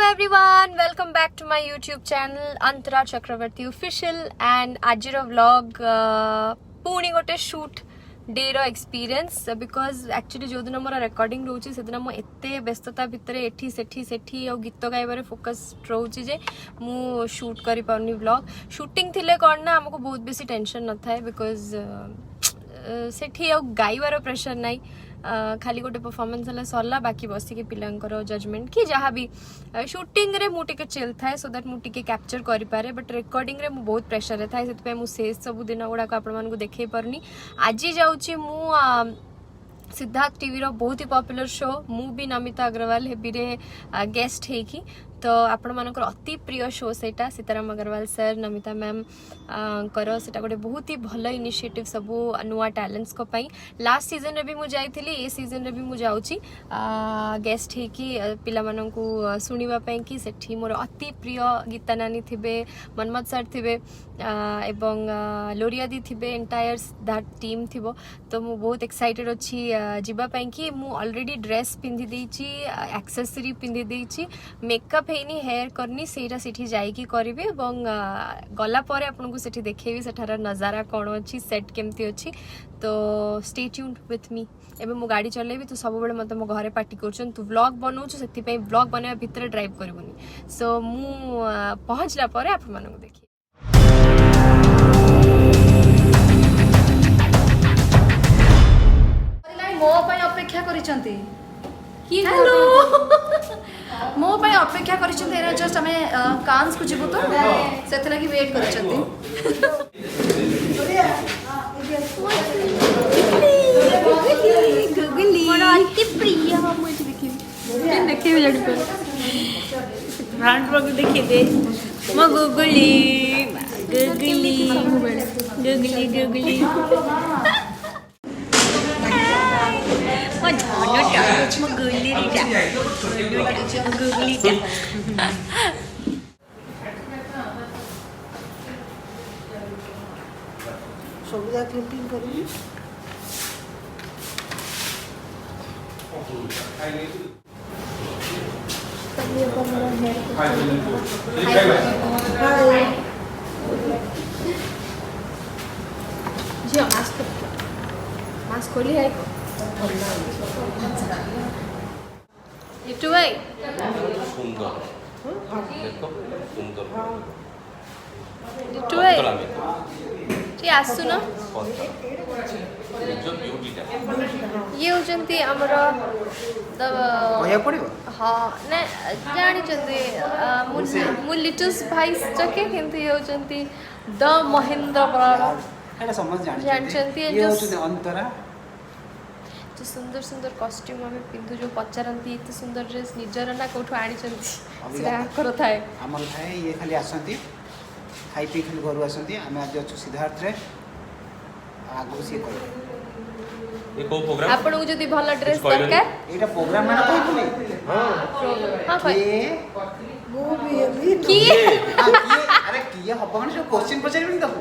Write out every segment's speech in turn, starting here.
everyone, welcome back to my YouTube channel Antara Chakravarti Official and आजिर vlog पुणी गोटे shoot day रो experience because actually जो दिन मोर recording रोचे से दिन मो एते व्यस्तता भितर एठी सेठी और गीत गाइबार फोकस रोचे जे मु शूट करि पाउनी व्लॉग शूटिंग थिले कोन ना हमको बहुत बेसी टेंशन न थाए बिकॉज सेठी और गाइबार प्रेशर नाही खाली गोटे परफॉर्मेंस है सरला बाकी बसिक पिलांकर जजमेंट कि जहाँ भी शूटिंग रे मु टिके चिल थाए सो दैट मु टिके कैप्चर करि पारे बट रेकॉर्डिंग रे मु बहुत प्रेशर थाए से मु से सब दिन गुड़ा आपण मानकु देखै परनी आज जाउची मु सिद्धार्थ टीवी रो बहुत ही पॉपुलर शो मु भी नमिता अग्रवाल हेबी रे गेस्ट है कि तो आपण मानकर अति प्रिय शो सेटा सीताराम अग्रवाल सर नमिता मैम करो सेटा गोटे बहुत ही भल इनिशिएटिव सब नुआ टैलेंट्स को पाई लास्ट सीजन रे भी मु जाइथिली ए सीजन रे भी मु जाउची गेस्ट है कि पिला मानकु सुनिबा पई कि सेठी मोर अति प्रिय गीता नानी थिबे मनमत सर थिबे एवं लोरिया दी थिबे एंटायर दैट टीम थिबो तो मु बहुत एक्साइटेड अछि जिबा पई कि मु ऑलरेडी ड्रेस पिंधि देइची एक्सेसरी पिंधि देइची मेकअप हेनी हेयर करनी सेटा सेठी जाइकी करबे एवं गला परे आपनको सेठी देखेबी सेठार नजारा कोन अछि सेट केमती अछि तो स्टे ट्यून्ड विथ मी एबे मु गाड़ी चलेबी तो सब बेले मते मो घरे पार्टी करछन तू व्लॉग बनाउछु सेति पई व्लॉग बनेबा भितर ड्राइव करबोनी सो मु पहुंचला परे आप मानको देखि मो पई अपेक्षा करिसंती की हेलो मो पई अपेक्षा करिसंती एरा जस्ट हमें कांस को जीवो तो सेते लगी वेट करिसंती गुगली मोर अति प्रिय हम देखि देखे जड़ी पर फ्रंट पर देखि दे म गुगली गुगली गुगली गुगली सबुदा क्लिपिंग करी जी मास्क खोली है भाई सुंदर देखो सुंदर भाई ठीक आसु न जो ब्यूटीटा ये होचंती हमर कहया पड़िबो हाँ ना जानी चंदी मु लिटस भाई चके किंतु ये होचंती द महेंद्र बराड़ एटा समझ जानचंती ये होचंती अंतरा जो सुंदर सुंदर कॉस्ट्यूम हमें पिंधु जो पचारंती इतने सुंदर ड्रेस निजर ना कोठो आनी चंती सेटा करो थाए हमर थाए ये खाली आसंती खाई पी खाली घर आसंती हम आज अच्छु सिद्धार्थ रे आगो से कर ये को प्रोग्राम आपन को जदी भलो ड्रेस दरकार एटा प्रोग्राम माने कहली हां के वो भी अभी की अरे किए हबो माने जो क्वेश्चन पचारिबनी तको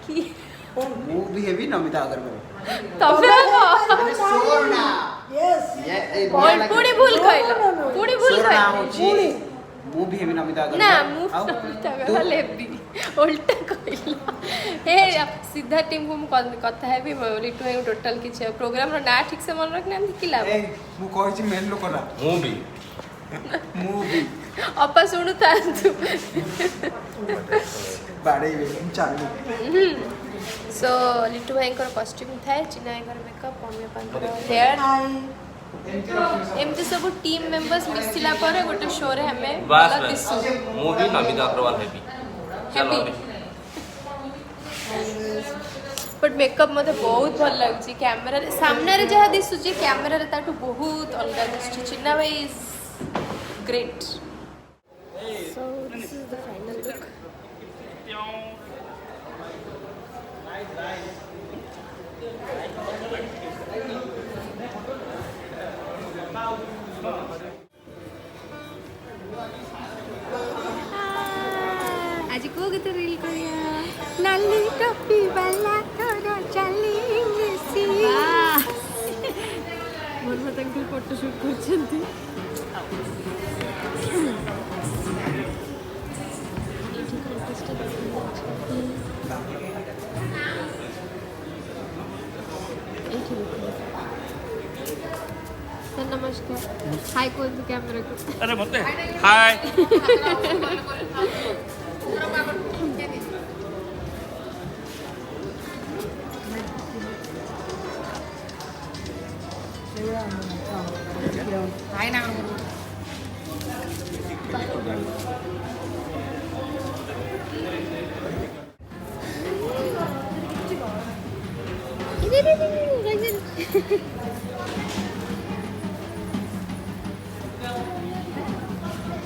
की वो भी हेवी नमिता अग्रवाल तबे सोर ना यस ये पूरी भूल कहला पूरी भूल सोर ना कहला होची वो भी हेवी नमिता अग्रवाल ना मु तबे लेबी उल्टा कहला हे सीधा टीम को कथा है भी लिटू है टोटल किछ प्रोग्राम रो ना ठीक से मन रखना कि लाभ ए मु कहै छी मेन लोक ना मूवी अपा सुनु तांतु बाड़े चालू सो लिटू भाई कॉस्ट्यूम थाए चिना भाई मेकअप मम्मी पापा हेयर एमती सब टीम मेंबर्स मिसिला पर गोटे शो रे हमें बस भलो दिसु मु भी नमिता अग्रवाल हेबी चलो बट मेकअप मते बहुत भल लागछि कैमरा रे सामने रे जहा दिसु जे कैमरा रे ताटू बहुत अलगा दिसु चिना भाई is great so this is the final look आज को गीत रील करिया नाली टोपी वाला तोरा चली सी मोर मत अंकल फोटो शूट करछंती हाय कोन तो कैमरा को अरे मत हाय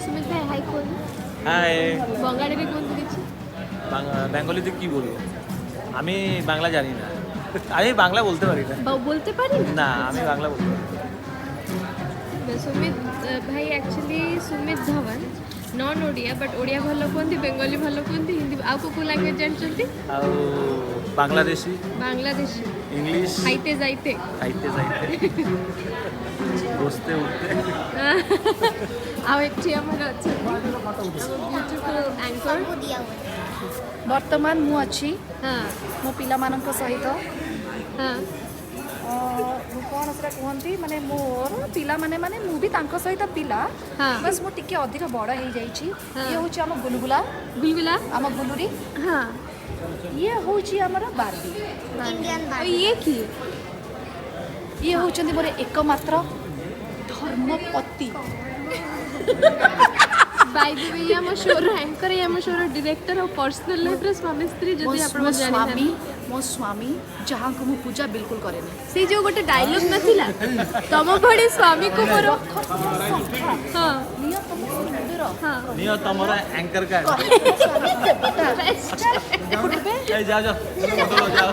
সুমিত ভাই হাই কোন হাই বঙ্গালী কোন তো কিছু বেঙ্গলিতে কি বলবো আমি বাংলা জানি না আমি বাংলা বলতে পারি না বলতে পারি না আমি বাংলা বলতে পারি সুমিত ভাই actually Sumit Dhawan non Odia but Odia ভালো কোনতি বেঙ্গলি ভালো কোনতি হিন্দি আউ কো ল্যাঙ্গুয়েজ জানছন্তি ଆଉ ବାଂଲାଦେଶୀ বাংলাদেশি ଇଂଲିଶ খাইতে যাইতে ଖାଇତେ ଯାଇତେ ବସତେ ଉଠତେ ଆଉ ଏଠି ଆମର ଅଛନ୍ତି ବ୍ୟୁଟିଫୁଲ ଆଙ୍କର ବର୍ତ୍ତମାନ ମୁଁ ଅଛି ହଁ ମୋ ପିଲାମାନଙ୍କ ସହିତ ହଁ କ'ଣ ସେଟା କୁହନ୍ତି ମାନେ ମୋର ପିଲାମାନେ ମାନେ ମୁଁ ବି ତାଙ୍କ ସହିତ ପିଲା ହଁ ବାସ୍ ମୁଁ ଟିକେ ଅଧିକ ବଡ଼ ହେଇଯାଇଛି ହଁ। ଇଏ ହେଉଛି ଆମ ଗୁଲଗୁଲା ଗୁଲଗୁଲା ଆମ ଗୁଲୁରି ହଁ ଇଏ ହେଉଛି ଆମର ବାର୍ବି ଆଉ ଇଏ କି ଇଏ ହେଉଛନ୍ତି ମୋର ଏକମାତ୍ର ଧର୍ମପତି बाय द वे ये हम शोर एंकर ये हम शोर डायरेक्टर और पर्सनल लाइफ रे स्वामी स्त्री जदी आपण जानि ମୋ ସ୍ୱାମୀ ଯାହାଙ୍କୁ ମୁଁ ପୂଜା ବିଲକୁଲ କରେନି से जो गोटे डायलॉग नथिला तम भड़ी स्वामी को मोर हां ନିଅ ତମ ସୁନ୍ଦର हां ନିଅ ତମର ଆଙ୍କର କାର୍ଡ ଦେଖିବେ ଏ ଯାଅ ଯାଅ ଫଟୋ लो ଯାଅ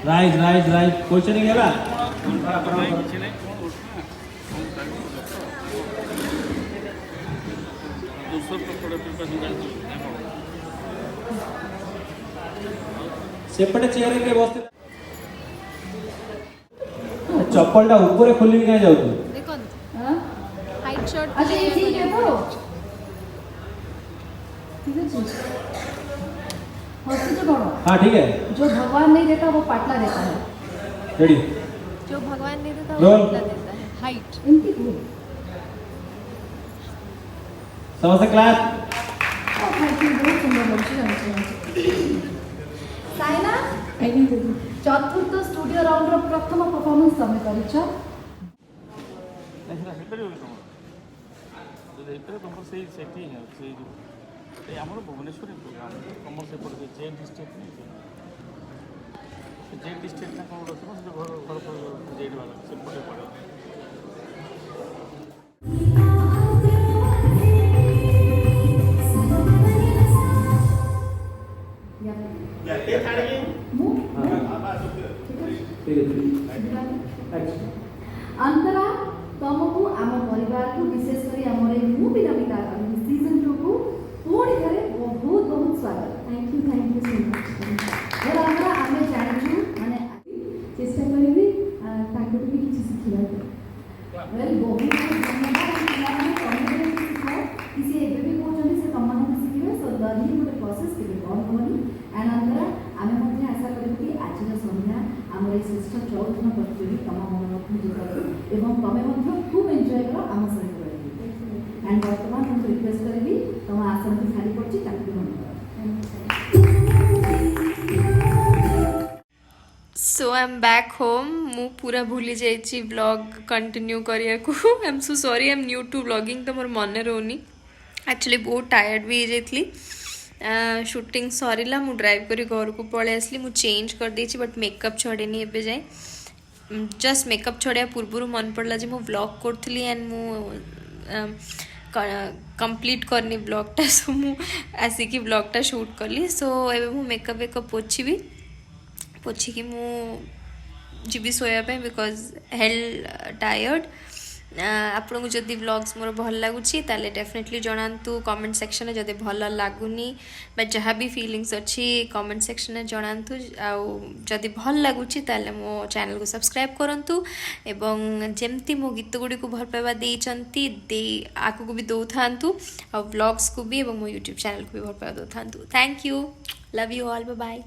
राइट राइट राइट क्वेश्चनिंग है सेपटे चेयर रे बसते चप्पलटा ऊपर खोली के जाऊ तू देखो हाइट शॉट अच्छा ये ठीक है तो ठीक है हॉस्पिटल कौन हाँ ठीक है जो भगवान नहीं देता वो पाटला देता है रेडी जो भगवान नहीं देता रोल। वो देता है हाइट इनकी समझ क्लास बहुत सुंदर लगती साइना चतुर्थ स्टूडियो राउंड रो प्रथम परफॉर्मेंस तमे करिछ ତମର ସେଇ ସେଠି ସେଇ ଯେଉଁ ଆମର ଭୁବନେଶ୍ୱରରେ ପ୍ରୋଗ୍ରାମ ତମର ସେପଟେ ଜେ ଡିଷ୍ଟ୍ରିକ୍ଟ ନାହିଁ ଜେ ଡିଷ୍ଟ୍ରିକ୍ଟ ନା କ'ଣ ରଖିବ ସେ ଘର ଜେଡ୍ ବାଲା ସେପଟେ ପଡ଼େ अंतरा तुमको आम परिवार को विशेष कर आम मूवी नमिता सीजन 2 को पुणी थे बहुत बहुत स्वागत थैंक यू सो मच हमरा आमे जानछु माने चेष्टा करिबी ताको भी किछि सिखिबा वेल बहुत धन्यवाद किसी एबे भी कहउछन से तमन सिखिबे सो लर्निंग गोटे प्रोसेस के बहुत होनी एंड अंतरा आमे मध्ये आशा करिबी कि आज संध्या आम श्रेष्ठ 14 दिन प्रतियोगी तम मन एवं तमें खूब एंजॉय कर आम सहित रही एंड बर्तमान मुझे रिक्वेस्ट करी तुम आसन की सारी पड़ी so I am back home मु पूरा भूली जाइए व्लॉग कंटिन्यू करिया को I am so sorry I am new to vlogging तो मोर मन रोनी एक्चुअली बहुत टायर्ड भी हो जाइली शूटिंग सरीला मु ड्राइव करी घर को पलि आसली मु चेंज कर देछि बट मेकअप छड़ेनी एबे जाए जस्ट मेकअप छड़िया पूर्व मन पड़ला जे मु व्लॉग करथली एंड मु कंप्लीट करनी ब्लॉगटा सो मु आसिकी ब्लॉगटा शूट कली सो एबे मु मेकअप वेकअप पोछी कि मु जीवी सोया पे बिकॉज हेल टायर्ड आपन को जदि व्लॉग्स मोर भल लगुची ताले डेफिनेटली जणांतु कमेंट सेक्शन में जदि भल लागुनी बा जहाँ भी फीलिंग्स अच्छी कमेंट सेक्शन में जणांतु आउ जदि भल लगुची ताले मो चैनल को सब्सक्राइब करंतु एवं जेमती मो गीत गुडी को भल पाइबा देइचंती दे आकु को भी दउथांतु आ व्लॉग्स को भी एवं मो यूट्यूब चैनल को भी भल पाइबा दउथांतु thank you love you all bye bye.